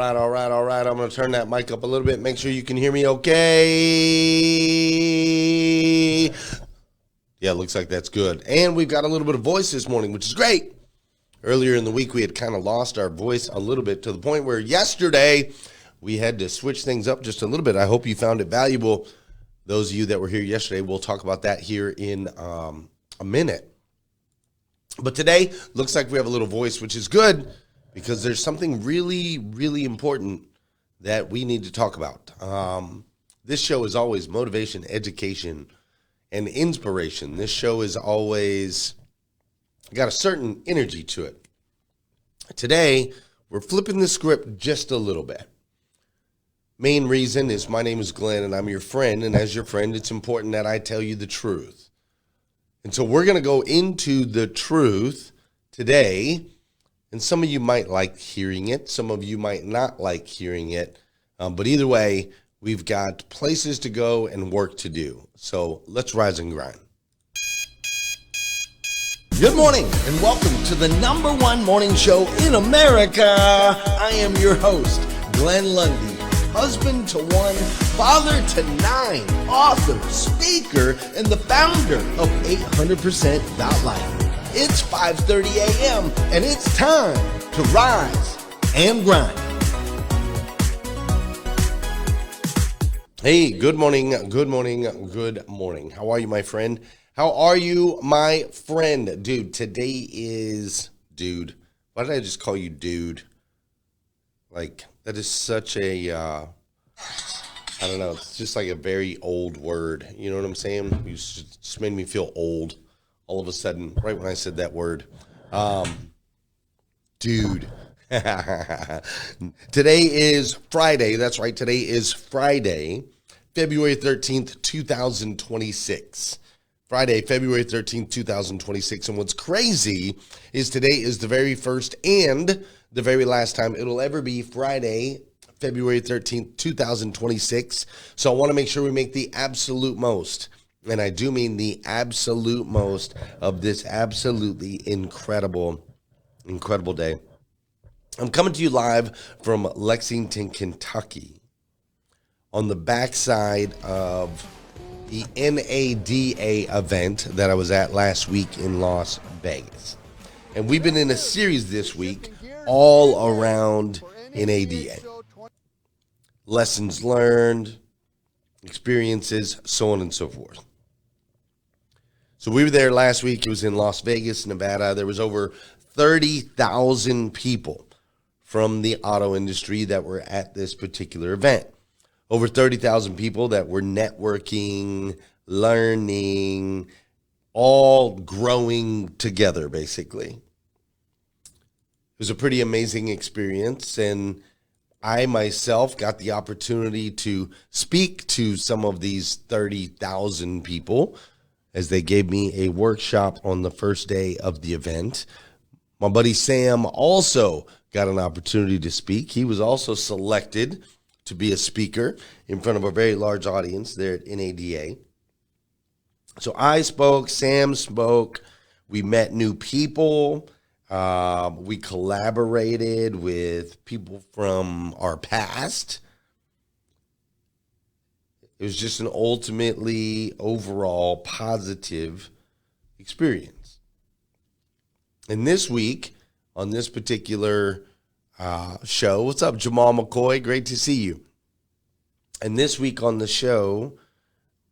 All right. I'm going to turn that mic up a little bit. Make sure you can hear me okay. Yeah, looks like that's good. And we've got a little bit of voice this morning, which is great. Earlier in the week, we had kind of lost our voice a little bit to the point where yesterday we had to switch things up just a little bit. I hope you found it valuable. Those of you that were here yesterday, we'll talk about that here in a minute. But today, looks like we have a little voice, which is good because there's something really, really important that we need to talk about. This show is always motivation, education, and inspiration. This show is always got a certain energy to it. Today, we're flipping the script just a little bit. Main reason is my name is Glenn, and I'm your friend, and as your friend, it's important that I tell you the truth. And so we're going to go into the truth today, and some of you might like hearing it. Some of you might not like hearing it. But either way, we've got places to go and work to do. So let's rise and grind. Good morning and welcome to the #1 morning show in America. I am your host, Glenn Lundy, husband to 1, father to 9, author, speaker, and the founder of 800%.life. It's 5:30 a.m. and it's time to rise and grind. Hey, good morning. How are you, my friend? How are you, my friend? Dude, today is... Dude. Why did I just call you dude? Like, that is such a... I don't know. It's just like a very old word. You know what I'm saying? You just made me feel old all of a sudden, right when I said that word. Dude. Today is Friday. That's right. Today is Friday, February 13th, 2026. Friday, February 13th, 2026. And what's crazy is today is the very first and the very last time it'll ever be Friday, February 13th, 2026. So I want to make sure we make the absolute most, and I do mean the absolute most of this absolutely incredible day. I'm coming to you live from Lexington, Kentucky, on the backside of the NADA event that I was at last week in Las Vegas. And we've been in a series this week all around NADA. Lessons learned, experiences, so on and so forth. So we were there last week. It was in Las Vegas, Nevada. There was over 30,000 people from the auto industry that were at this particular event. Over 30,000 people that were networking, learning, all growing together, basically. It was a pretty amazing experience, and I myself got the opportunity to speak to some of these 30,000 people as they gave me a workshop on the first day of the event. My buddy Sam also got an opportunity to speak. He was also selected to be a speaker in front of a very large audience there at NADA. So I spoke, Sam spoke, we met new people, we collaborated with people from our past. It was just an ultimately overall positive experience. And this week, on this particular show. What's up, Jamal McCoy? Great to see you. And this week on the show,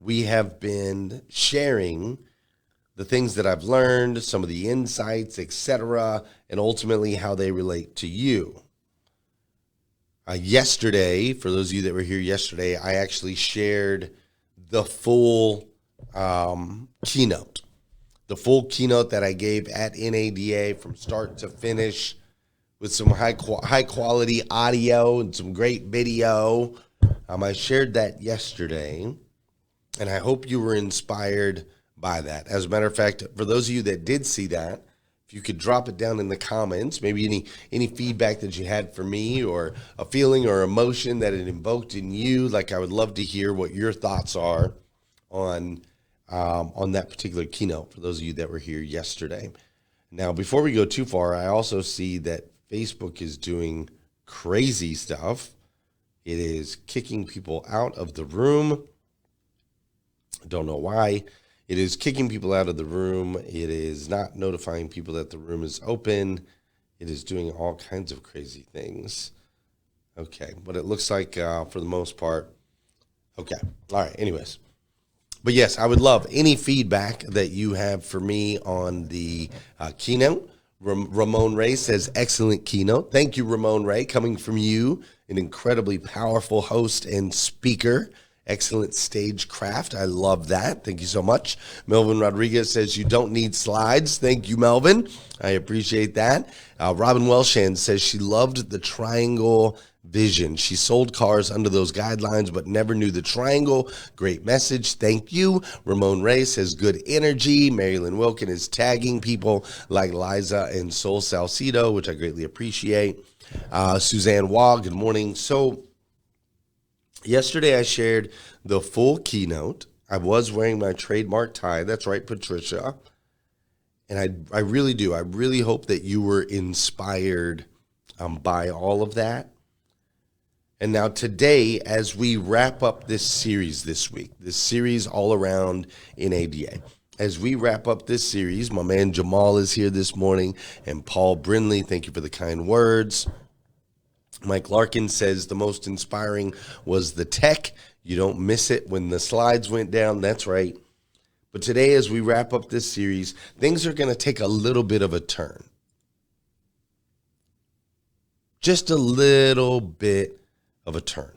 we have been sharing the things that I've learned, some of the insights, etc., and ultimately how they relate to you. Yesterday, for those of you that were here yesterday, I actually shared the full keynote. The full keynote that I gave at NADA from start to finish, with some high quality audio and some great video. I shared that yesterday, and I hope you were inspired by that. As a matter of fact, for those of you that did see that, if you could drop it down in the comments, maybe any feedback that you had for me or a feeling or emotion that it invoked in you. Like, I would love to hear what your thoughts are on that particular keynote for those of you that were here yesterday. Now, before we go too far, I also see that Facebook is doing crazy stuff. It is kicking people out of the room. Don't know why. It is kicking people out of the room. It is not notifying people that the room is open. It is doing all kinds of crazy things. Okay, but it looks like for the most part, okay. All right, anyways. But yes, I would love any feedback that you have for me on the keynote. Ramon Ray says, excellent keynote. Thank you, Ramon Ray, coming from you, an incredibly powerful host and speaker. Excellent stagecraft. I love that. Thank you so much. Melvin Rodriguez says, you don't need slides. Thank you, Melvin. I appreciate that. Robin Welshand says she loved the triangle vision. She sold cars under those guidelines, but never knew the triangle. Great message. Thank you. Ramon Ray says, good energy. Marilyn Wilkin is tagging people like Liza and Sol Salcido, which I greatly appreciate. Suzanne Waugh, good morning. So yesterday I shared the full keynote. I was wearing my trademark tie. That's right, Patricia. And I really do. I really hope that you were inspired by all of that. And now today, as we wrap up this series this week, this series all around NADA, as we wrap up this series, my man Jamal is here this morning, and Paul Brindley, thank you for the kind words. Mike Larkin says the most inspiring was the tech. You don't miss it when the slides went down. That's right. But today, as we wrap up this series, things are going to take a little bit of a turn. Just a little bit of a turn.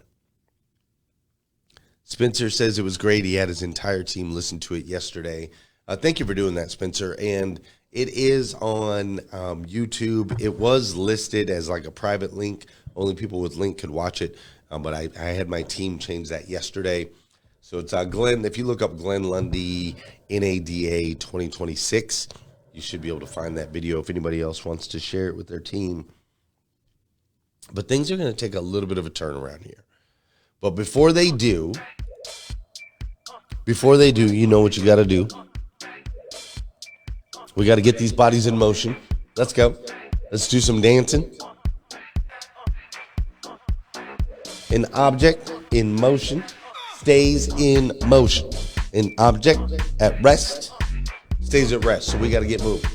Spencer says it was great. He had his entire team listen to it yesterday. Thank you for doing that, Spencer. And it is on YouTube. It was listed as like a private link. Only people with link could watch it. But I had my team change that yesterday. So it's Glenn. If you look up Glenn Lundy NADA 2026, you should be able to find that video if anybody else wants to share it with their team. But things are going to take a little bit of a turn around here. But before they do, you know what you got to do. We got to get these bodies in motion. Let's go. Let's do some dancing. An object in motion stays in motion. An object at rest stays at rest. So we got to get moving.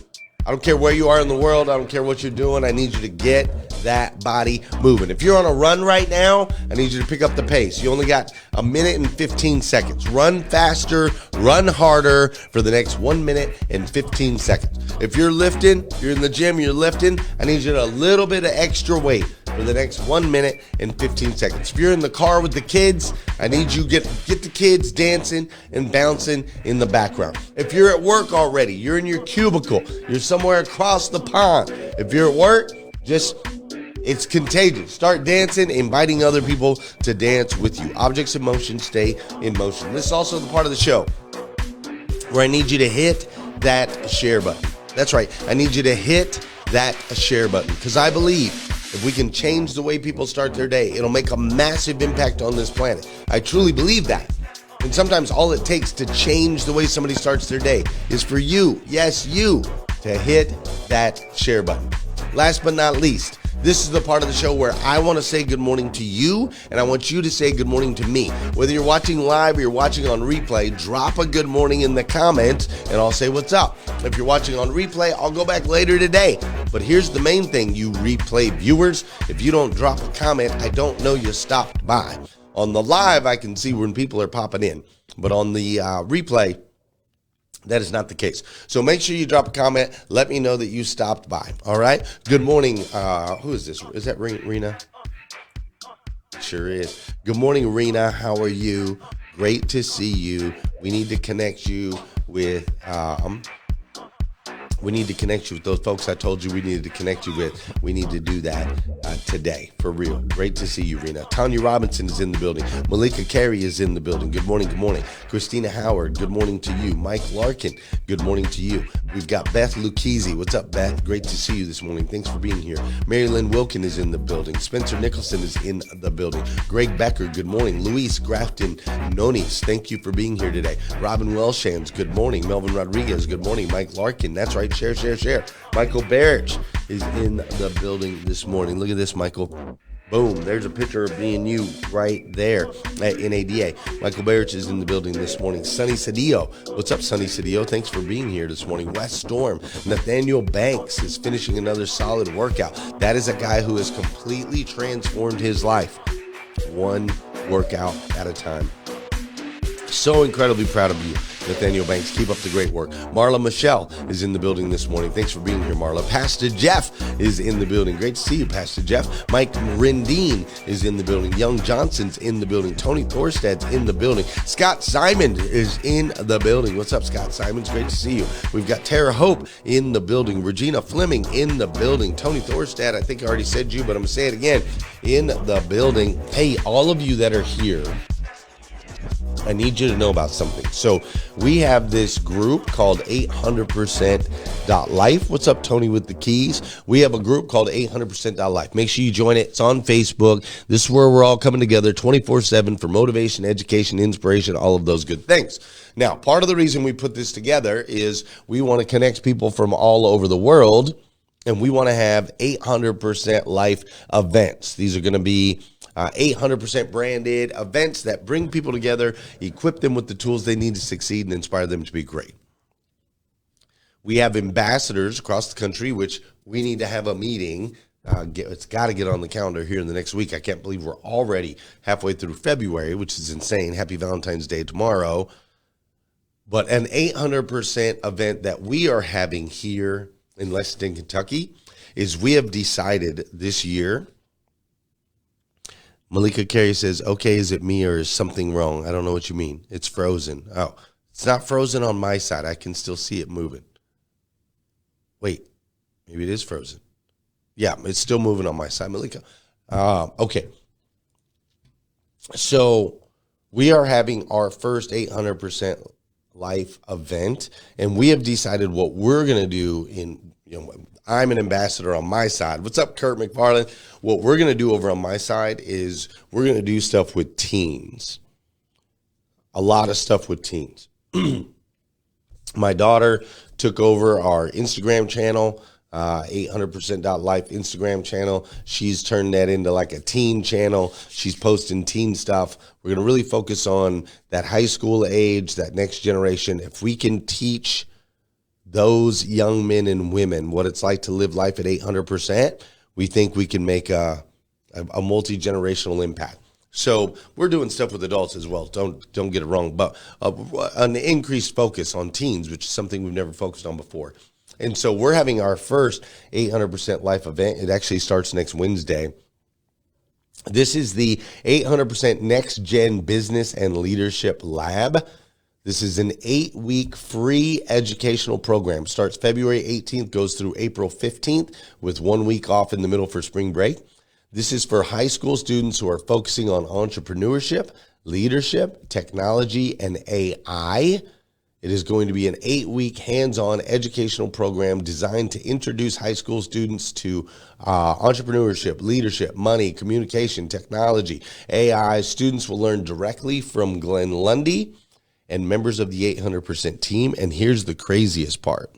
I don't care where you are in the world. I don't care what you're doing. I need you to get that body moving. If you're on a run right now, I need you to pick up the pace. You only got 1 minute and 15 seconds. Run faster, run harder for the next 1 minute and 15 seconds. If you're lifting, you're in the gym, you're lifting, I need you to a little bit of extra weight for the next 1 minute and 15 seconds. If you're in the car with the kids, I need you to get the kids dancing and bouncing in the background. If you're at work already, you're in your cubicle, you're somewhere across the pond. If you're at work, it's contagious. Start dancing, inviting other people to dance with you. Objects in motion stay in motion. This is also the part of the show where I need you to hit that share button. That's right. I need you to hit that share button because I believe if we can change the way people start their day, it'll make a massive impact on this planet. I truly believe that. And sometimes all it takes to change the way somebody starts their day is for you, yes, you, to hit that share button. Last but not least, this is the part of the show where I want to say good morning to you, and I want you to say good morning to me. Whether you're watching live or you're watching on replay, drop a good morning in the comments, and I'll say what's up. If you're watching on replay, I'll go back later today. But here's the main thing, you replay viewers. If you don't drop a comment, I don't know you stopped by. On the live, I can see when people are popping in. But on the replay, that is not the case. So make sure you drop a comment. Let me know that you stopped by. All right. Good morning. Who is this? Is that Rena? Sure is. Good morning, Rena. How are you? Great to see you. We need to connect you with those folks I told you we needed to connect you with. We need to do that today, for real. Great to see you, Rena. Tanya Robinson is in the building. Malika Carey is in the building. Good morning, good morning. Christina Howard, good morning to you. Mike Larkin, good morning to you. We've got Beth Lucchese. What's up, Beth? Great to see you this morning. Thanks for being here. Marilyn Wilkin is in the building. Spencer Nicholson is in the building. Greg Becker, good morning. Luis Grafton Nonis, thank you for being here today. Robin Welshans, good morning. Melvin Rodriguez, good morning. Mike Larkin, that's right. Share. Michael Barrich is in the building this morning. Look at this, Michael. Boom, there's a picture of me and you right there at NADA. Michael Barrett is in the building this morning. Sonny Cedillo. What's up, Sonny Cedillo? Thanks for being here this morning. West Storm. Nathaniel Banks is finishing another solid workout. That is a guy who has completely transformed his life, one workout at a time. So incredibly proud of you, Nathaniel Banks. Keep up the great work. Marla Michelle is in the building this morning. Thanks for being here, Marla. Pastor Jeff is in the building. Great to see you, Pastor Jeff. Mike Rendine is in the building. Young Johnson's in the building. Tony Thorstad's in the building. Scott Simon is in the building. What's up, Scott Simon? It's great to see you. We've got Tara Hope in the building. Regina Fleming in the building. Tony Thorstad, I think I already said you, but I'm going to say it again, in the building. Hey, all of you that are here, I need you to know about something. So we have this group called 800%.life. What's up, Tony with the keys? We have a group called 800%.life. Make sure you join it. It's on Facebook. This is where we're all coming together 24/7 for motivation, education, inspiration, all of those good things. Now, part of the reason we put this together is we want to connect people from all over the world, and we want to have 800% life events. These are going to be 800% branded events that bring people together, equip them with the tools they need to succeed, and inspire them to be great. We have ambassadors across the country, which we need to have a meeting. It's got to get on the calendar here in the next week. I can't believe we're already halfway through February, which is insane. Happy Valentine's Day tomorrow. But an 800% event that we are having here in Lexington, Kentucky, is we have decided this year. Malika Carey says, okay, is it me or is something wrong? I don't know what you mean. It's frozen. Oh, it's not frozen on my side. I can still see it moving. Wait, maybe it is frozen. Yeah, it's still moving on my side, Malika. Okay. So we are having our first 800% life event, and we have decided what we're going to do I'm an ambassador on my side. What's up, Kurt McFarland? What we're going to do over on my side is we're going to do stuff with teens. A lot of stuff with teens. My daughter took over our Instagram channel, 800%.life Instagram channel. She's turned that into like a teen channel. She's posting teen stuff. We're going to really focus on that high school age, that next generation. If we can teach those young men and women what it's like to live life at 800%, we think we can make a multi-generational impact. So we're doing stuff with adults as well. Don't get it wrong, but an increased focus on teens, which is something we've never focused on before. And so we're having our first 800% life event. It actually starts next Wednesday. This is the 800% Next Gen Business and Leadership Lab. This is an 8-week free educational program. Starts February 18th, goes through April 15th with 1 week off in the middle for spring break. This is for high school students who are focusing on entrepreneurship, leadership, technology, and AI. It is going to be an 8-week hands-on educational program designed to introduce high school students to entrepreneurship, leadership, money, communication, technology, AI. Students will learn directly from Glenn Lundy and members of the 800% team. And here's the craziest part.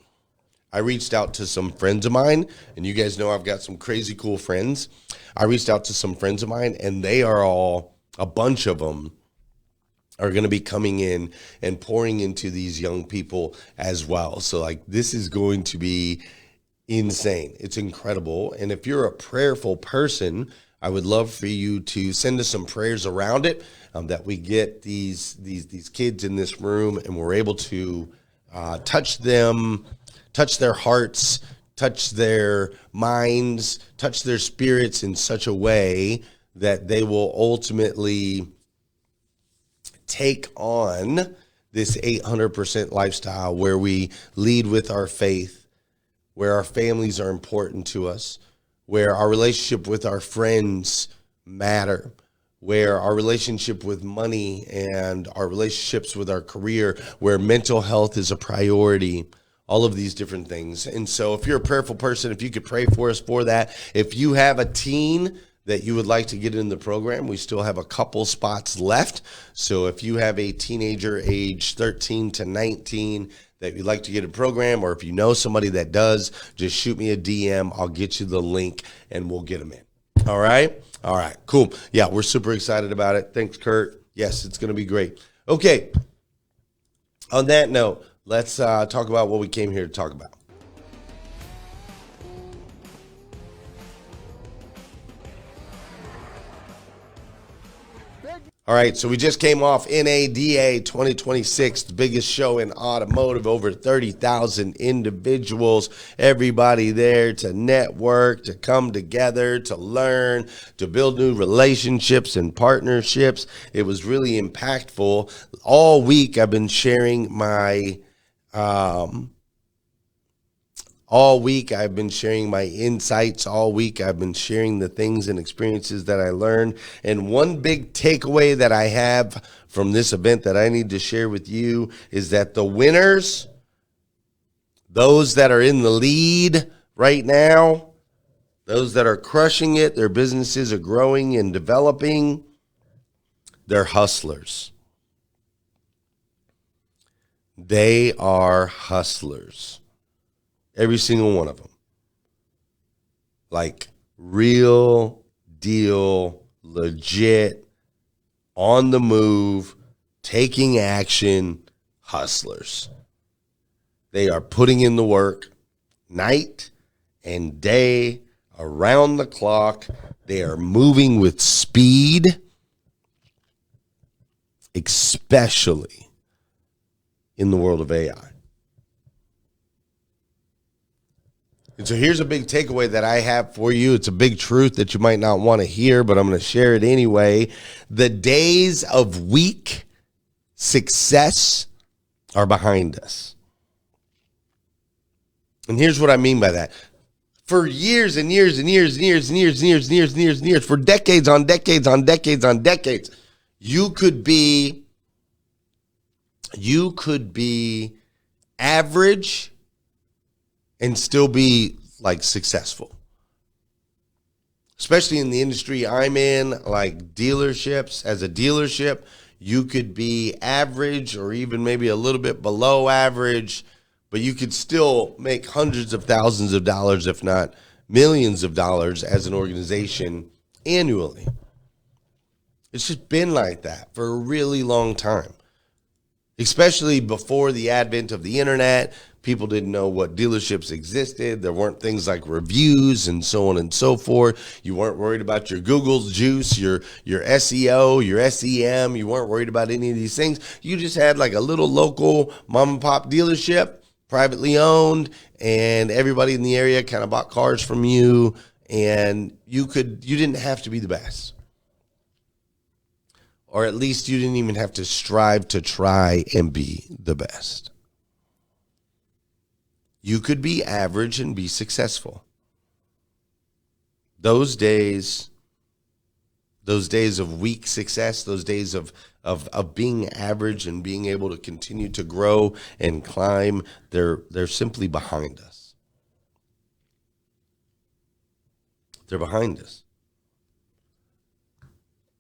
I reached out to some friends of mine, and you guys know I've got some crazy cool friends. I reached out to some friends of mine, and they are all, a bunch of them, are going to be coming in and pouring into these young people as well. So like, this is going to be insane. It's incredible. And if you're a prayerful person, I would love for you to send us some prayers around it, that we get these kids in this room and we're able to touch them, touch their hearts, touch their minds, touch their spirits in such a way that they will ultimately take on this 800% lifestyle where we lead with our faith, where our families are important to us, where our relationship with our friends matter, where our relationship with money and our relationships with our career, where mental health is a priority, all of these different things. And so if you're a prayerful person, if you could pray for us for that. If you have a teen that you would like to get in the program, we still have a couple spots left. So if you have a teenager age 13 to 19 that you'd like to get a program, or if you know somebody that does, just shoot me a DM. I'll get you the link and we'll get them in. All right. All right. Cool. Yeah, we're super excited about it. Thanks, Kurt. Yes, it's going to be great. Okay. On that note, let's talk about what we came here to talk about. All right, so we just came off NADA 2026, the biggest show in automotive, over 30,000 individuals, everybody there to network, to come together, to learn, to build new relationships and partnerships. It was really impactful. All week I've been sharing my all week, I've been sharing my insights. All week, I've been sharing the things and experiences that I learned. And one big takeaway that I have from this event that I need to share with you is that the winners, those that are in the lead right now, those that are crushing it, their businesses are growing and developing, they're hustlers. They are hustlers. Every single one of them. Like real deal, legit, on the move, taking action hustlers. They are putting in the work night and day, around the clock. They are moving with speed, especially in the world of AI. And so here's a big takeaway that I have for you. It's a big truth that you might not want to hear, but I'm going to share it anyway. The days of weak success are behind us. And here's what I mean by that. For years and years and years and years and years and years and years and years and years, for decades on decades on decades on decades, you could be average and still be like successful. Especially in the industry I'm in, like dealerships. As a dealership, you could be average or even maybe a little bit below average, but you could still make hundreds of thousands of dollars, if not millions of dollars as an organization annually. It's just been like that for a really long time. Especially before the advent of the internet, people didn't know what dealerships existed. There weren't things like reviews and so on and so forth. You weren't worried about your Google's juice, your SEO, your SEM. You weren't worried about any of these things. You just had like a little local mom and pop dealership, privately owned, and everybody in the area kind of bought cars from you, and you didn't have to be the best. Or at least you didn't even have to strive to try and be the best. You could be average and be successful. Those days of weak success, those days of being average and being able to continue to grow and climb, they're simply behind us. They're behind us.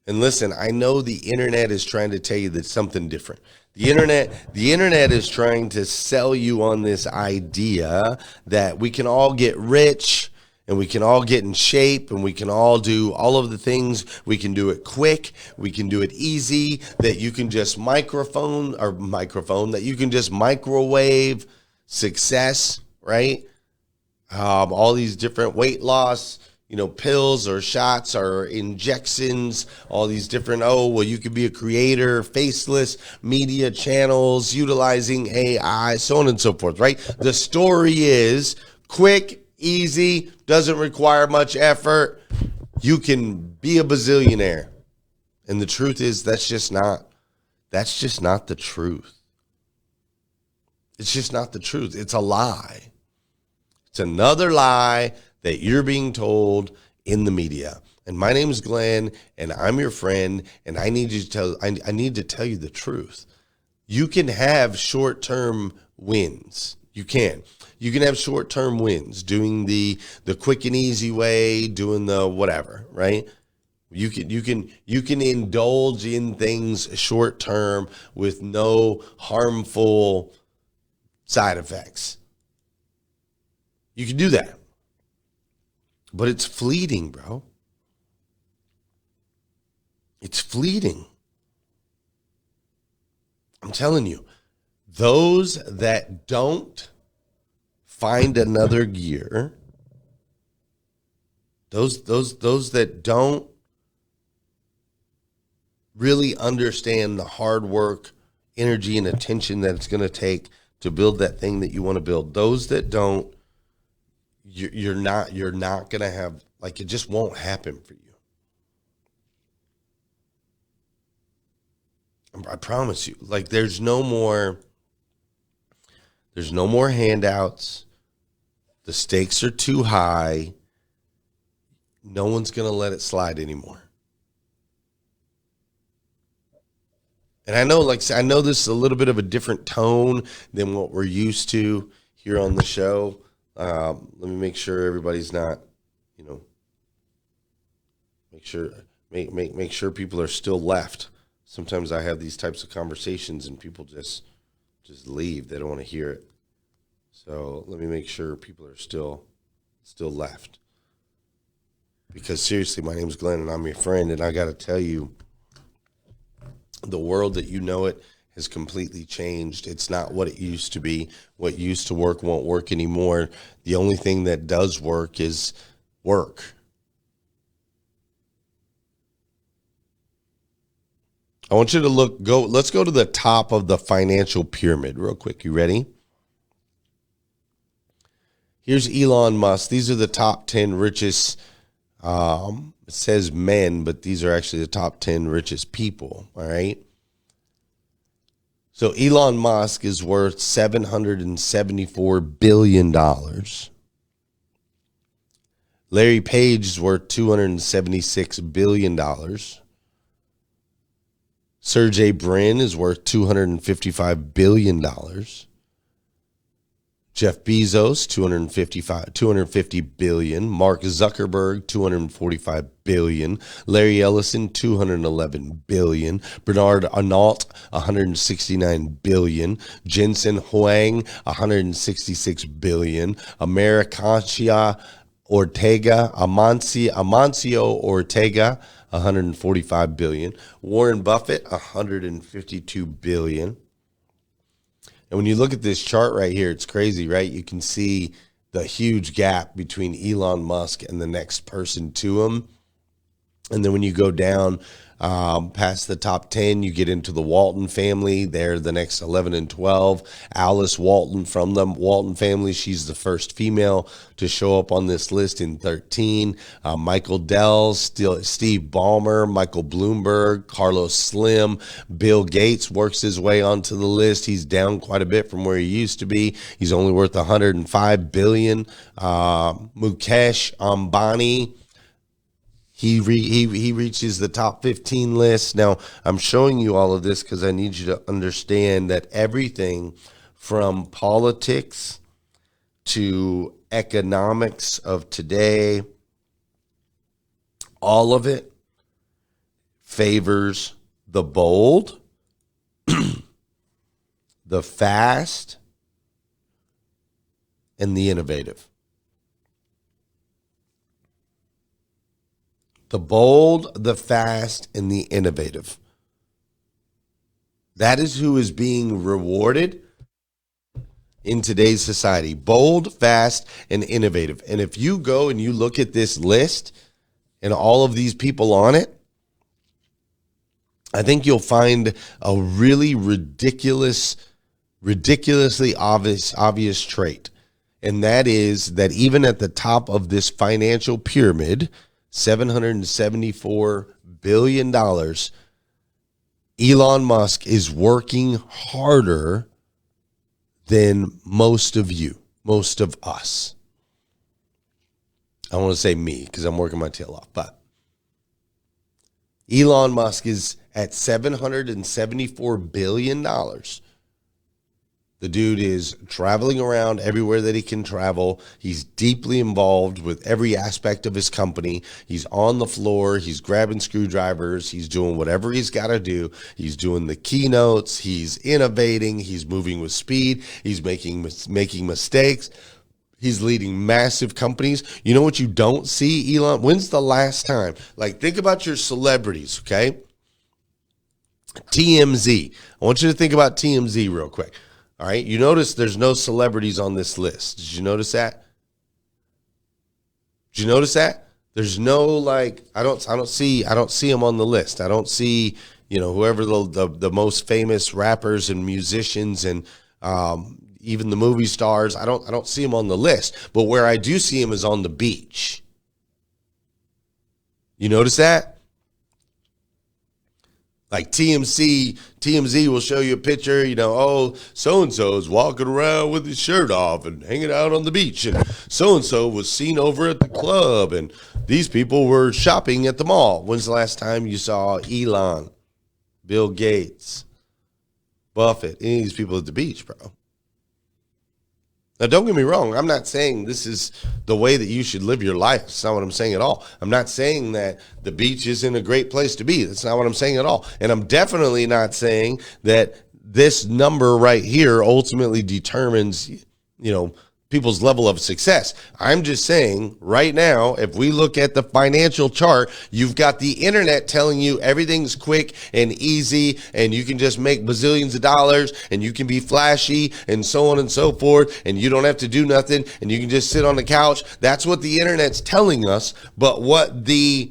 And listen, I know the internet is trying to tell you that something different. The internet is trying to sell you on this idea that we can all get rich and we can all get in shape and we can all do all of the things. We can do it quick. We can do it easy, that you can just that you can just microwave success, right? All these different weight loss, pills or shots or injections, all these different, you could be a creator, faceless media channels, utilizing AI, so on and so forth, right? The story is quick, easy, doesn't require much effort. You can be a bazillionaire. And the truth is that's just not the truth. It's just not the truth. It's a lie. It's another lie that you're being told in the media. And my name is Glenn, and I'm your friend, and I need to tell you the truth. You can have short-term wins. You can have short-term wins doing the quick and easy way, doing the whatever, right? You can indulge in things short-term with no harmful side effects. You can do that. But it's fleeting, bro. It's fleeting. I'm telling you, those that don't find another gear, those that don't really understand the hard work, energy, and attention that it's going to take to build that thing that you want to build, those that don't, you're not going to have, like, it just won't happen for you. I promise you. Like, there's no more handouts. The stakes are too high. No one's going to let it slide anymore. And I know this is a little bit of a different tone than what we're used to here on the show. Let me make sure everybody's not, make sure people are still left. Sometimes I have these types of conversations and people just leave. They don't want to hear it. So let me make sure people are still left. Because seriously, my name is Glenn and I'm your friend, and I got to tell you, the world that you know it has completely changed. It's not what it used to be. What used to work won't work anymore. The only thing that does work is work. I want you to let's go to the top of the financial pyramid real quick. You ready? Here's Elon Musk. These are the top 10 richest, it says men, but these are actually the top 10 richest people, all right? So Elon Musk is worth $774 billion. Larry Page is worth $276 billion. Sergey Brin is worth $255 billion. Jeff Bezos, $250 billion. Mark Zuckerberg, $245 billion. Larry Ellison, $211 billion. Bernard Arnault, $169 billion. Jensen Huang, $166 billion. Amancio Ortega, $145 billion. Warren Buffett, $152 billion. And when you look at this chart right here, it's crazy, right? You can see the huge gap between Elon Musk and the next person to him. And then when you go down past the top 10, you get into the Walton family. They're the next 11 and 12. Alice Walton from the Walton family. She's the first female to show up on this list in 13. Michael Dell, Steve Ballmer, Michael Bloomberg, Carlos Slim. Bill Gates works his way onto the list. He's down quite a bit from where he used to be. He's only worth $105 billion. Mukesh Ambani, He reaches the top 15 list. Now, I'm showing you all of this because I need you to understand that everything from politics to economics of today, all of it favors the bold, the fast, and the innovative. The bold, the fast, and the innovative. That is who is being rewarded in today's society. Bold, fast, and innovative. And if you go and you look at this list and all of these people on it, I think you'll find a really ridiculously obvious trait. And that is that even at the top of this financial pyramid, $774 billion, Elon Musk is working harder than most of you, most of us. I want to say me because I'm working my tail off, but Elon Musk is at $774 billion. The dude is traveling around everywhere that he can travel. He's deeply involved with every aspect of his company. He's on the floor. He's grabbing screwdrivers. He's doing whatever he's got to do. He's doing the keynotes. He's innovating. He's moving with speed. He's making mistakes. He's leading massive companies. You know what you don't see, Elon? When's the last time? Like, think about your celebrities, okay? TMZ. I want you to think about TMZ real quick. All right. You notice there's no celebrities on this list. Did you notice that? Did you notice that? There's no, like, I don't see them on the list. I don't see, whoever the most famous rappers and musicians and even the movie stars. I don't see them on the list. But where I do see them is on the beach. You notice that? Like TMZ will show you a picture, so-and-so is walking around with his shirt off and hanging out on the beach. And so-and-so was seen over at the club. And these people were shopping at the mall. When's the last time you saw Elon, Bill Gates, Buffett, any of these people at the beach, bro? Now, don't get me wrong. I'm not saying this is the way that you should live your life. That's not what I'm saying at all. I'm not saying that the beach isn't a great place to be. That's not what I'm saying at all. And I'm definitely not saying that this number right here ultimately determines, people's level of success. I'm just saying right now, if we look at the financial chart, you've got the internet telling you everything's quick and easy and you can just make bazillions of dollars and you can be flashy and so on and so forth and you don't have to do nothing and you can just sit on the couch. That's what the internet's telling us. But what the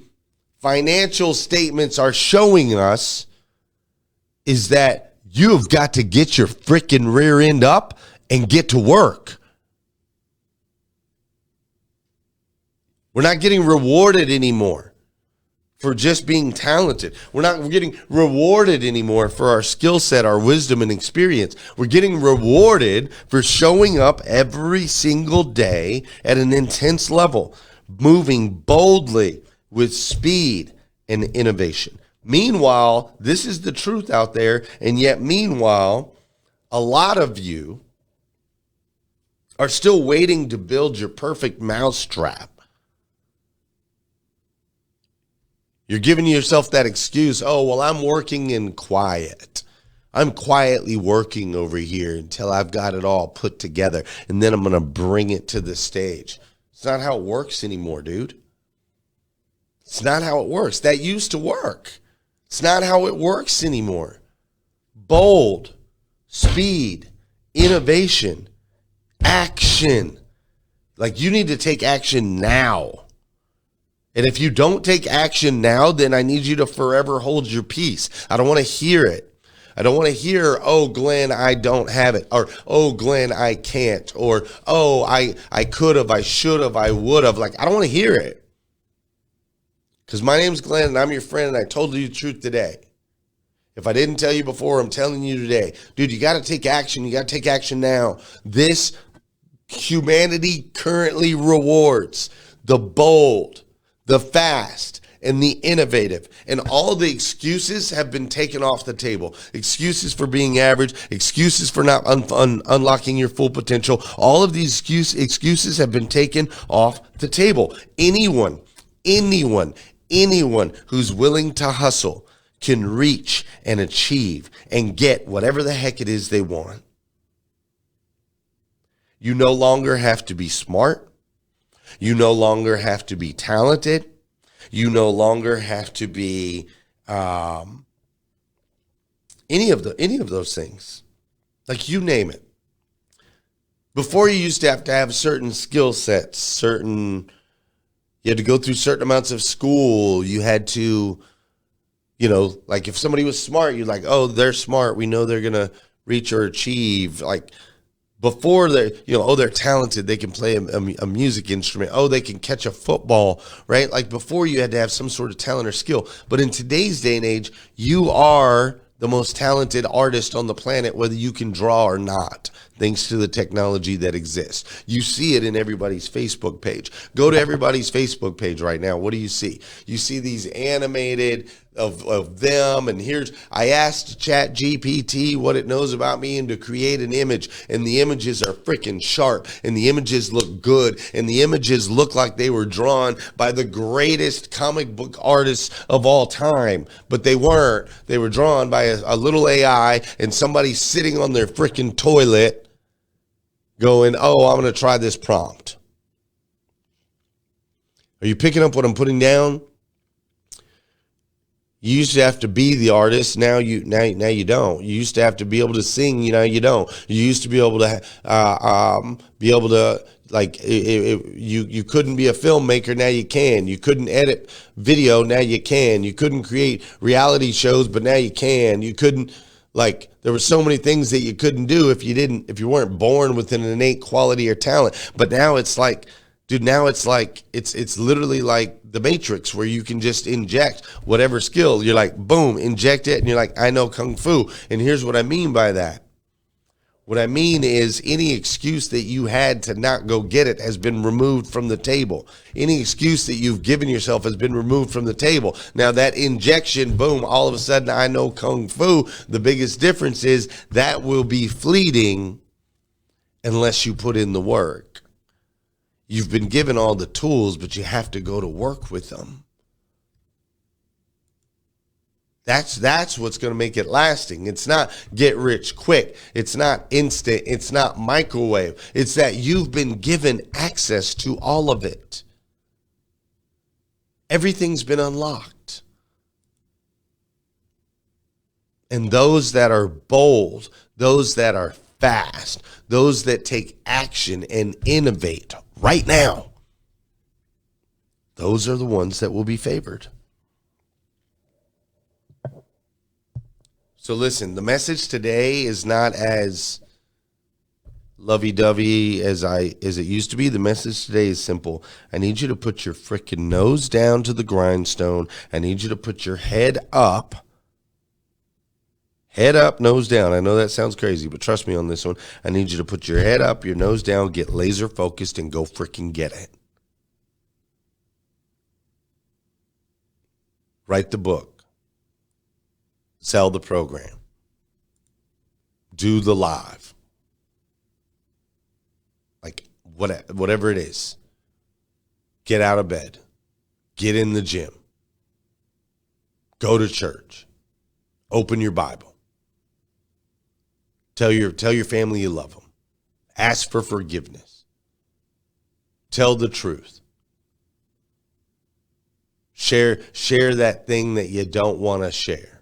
financial statements are showing us is that you've got to get your freaking rear end up and get to work. We're not getting rewarded anymore for just being talented. We're not getting rewarded anymore for our skill set, our wisdom, and experience. We're getting rewarded for showing up every single day at an intense level, moving boldly with speed and innovation. Meanwhile, this is the truth out there, and yet meanwhile, a lot of you are still waiting to build your perfect mousetrap. You're giving yourself that excuse, I'm working in quiet. I'm quietly working over here until I've got it all put together, and then I'm going to bring it to the stage. It's not how it works anymore, dude. It's not how it works. That used to work. It's not how it works anymore. Bold, speed, innovation, action. Like, you need to take action now. And if you don't take action now, then I need you to forever hold your peace. I don't want to hear it. I don't want to hear, Glenn, I don't have it. Or, Glenn, I can't. Or, I could have, I should have, I would have. Like, I don't want to hear it. Because my name's Glenn and I'm your friend and I told you the truth today. If I didn't tell you before, I'm telling you today. Dude, you got to take action. You got to take action now. This humanity currently rewards the bold, the fast, and the innovative. And all the excuses have been taken off the table. Excuses for being average, excuses for not unlocking your full potential. All of these excuses have been taken off the table. Anyone who's willing to hustle can reach and achieve and get whatever the heck it is they want. You no longer have to be smart. You no longer have to be talented. You no longer have to be any of those things. Like, you name it. Before, you used to have certain skill sets, you had to go through certain amounts of school. You had to, like, if somebody was smart, you're like, they're smart. We know they're going to reach or achieve. Like, before they're talented, they can play a music instrument. They can catch a football, right? Like, before, you had to have some sort of talent or skill. But in today's day and age, you are the most talented artist on the planet, whether you can draw or not, thanks to the technology that exists. You see it in everybody's Facebook page. Go to everybody's Facebook page right now. What do you see? You see these animated of them, and I asked ChatGPT what it knows about me and to create an image, and the images are freaking sharp, and the images look good, and the images look like they were drawn by the greatest comic book artists of all time, but they weren't. They were drawn by a little AI and somebody sitting on their freaking toilet going, I'm going to try this prompt. Are you picking up what I'm putting down? You used to have to be the artist. Now you don't. You used to have to be able to sing. You don't. You used to be able to like you couldn't be a filmmaker. Now you can. You couldn't edit video. Now you can. You couldn't create reality shows, but now you can. You couldn't, like, there were so many things that you couldn't do if you weren't born with an innate quality or talent. But now it's like, dude, it's literally like the Matrix, where you can just inject whatever skill. You're like, boom, inject it. And you're like, I know Kung Fu. And here's what I mean by that. What I mean is, any excuse that you had to not go get it has been removed from the table. Any excuse that you've given yourself has been removed from the table. Now that injection, boom, all of a sudden I know Kung Fu. The biggest difference is that will be fleeting unless you put in the work. You've been given all the tools, but you have to go to work with them. That's what's going to make it lasting. It's not get rich quick. It's not instant. It's not microwave. It's that you've been given access to all of it. Everything's been unlocked. And those that are bold, those that are fast, those that take action and innovate right now, those are the ones that will be favored. So listen, the message today is not as lovey-dovey as it used to be. The message today is simple. I need you to put your freaking nose down to the grindstone. I need you to put your head up. Head up, nose down. I know that sounds crazy, but trust me on this one. I need you to put your head up, your nose down, get laser focused, and go freaking get it. Write the book. Sell the program. Do the live. Like whatever it is. Get out of bed. Get in the gym. Go to church. Open your Bible. Tell your family you love them. Ask for forgiveness. Tell the truth. Share that thing that you don't want to share.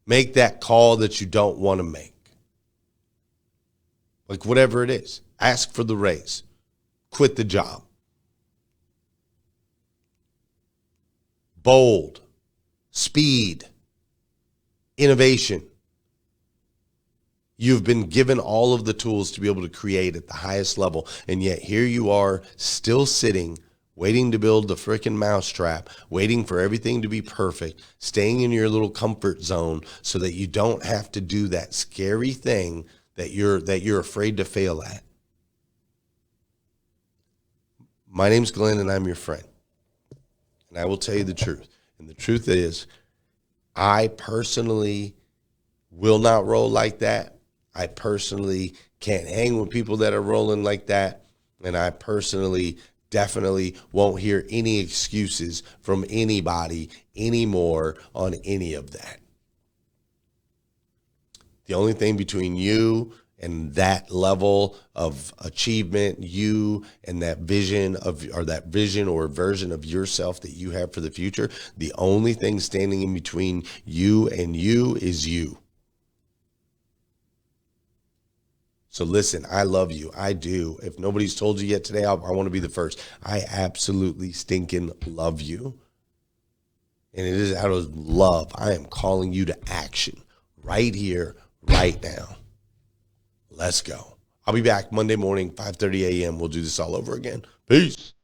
Make that call that you don't want to make. Like whatever it is. Ask for the raise. Quit the job. Bold. Speed. Innovation. You've been given all of the tools to be able to create at the highest level, and yet here you are still sitting, waiting to build the freaking mousetrap, waiting for everything to be perfect, staying in your little comfort zone so that you don't have to do that scary thing that you're afraid to fail at. My name's Glenn, and I'm your friend. And I will tell you the truth. And the truth is, I personally will not roll like that. I personally can't hang with people that are rolling like that. And I personally definitely won't hear any excuses from anybody anymore on any of that. The only thing between you and that level of achievement, you and that vision or version of yourself that you have for the future, the only thing standing in between you and you is you. So listen, I love you. I do. If nobody's told you yet today, I want to be the first. I absolutely stinking love you. And it is out of love. I am calling you to action right here, right now. Let's go. I'll be back Monday morning, 5:30 a.m. We'll do this all over again. Peace.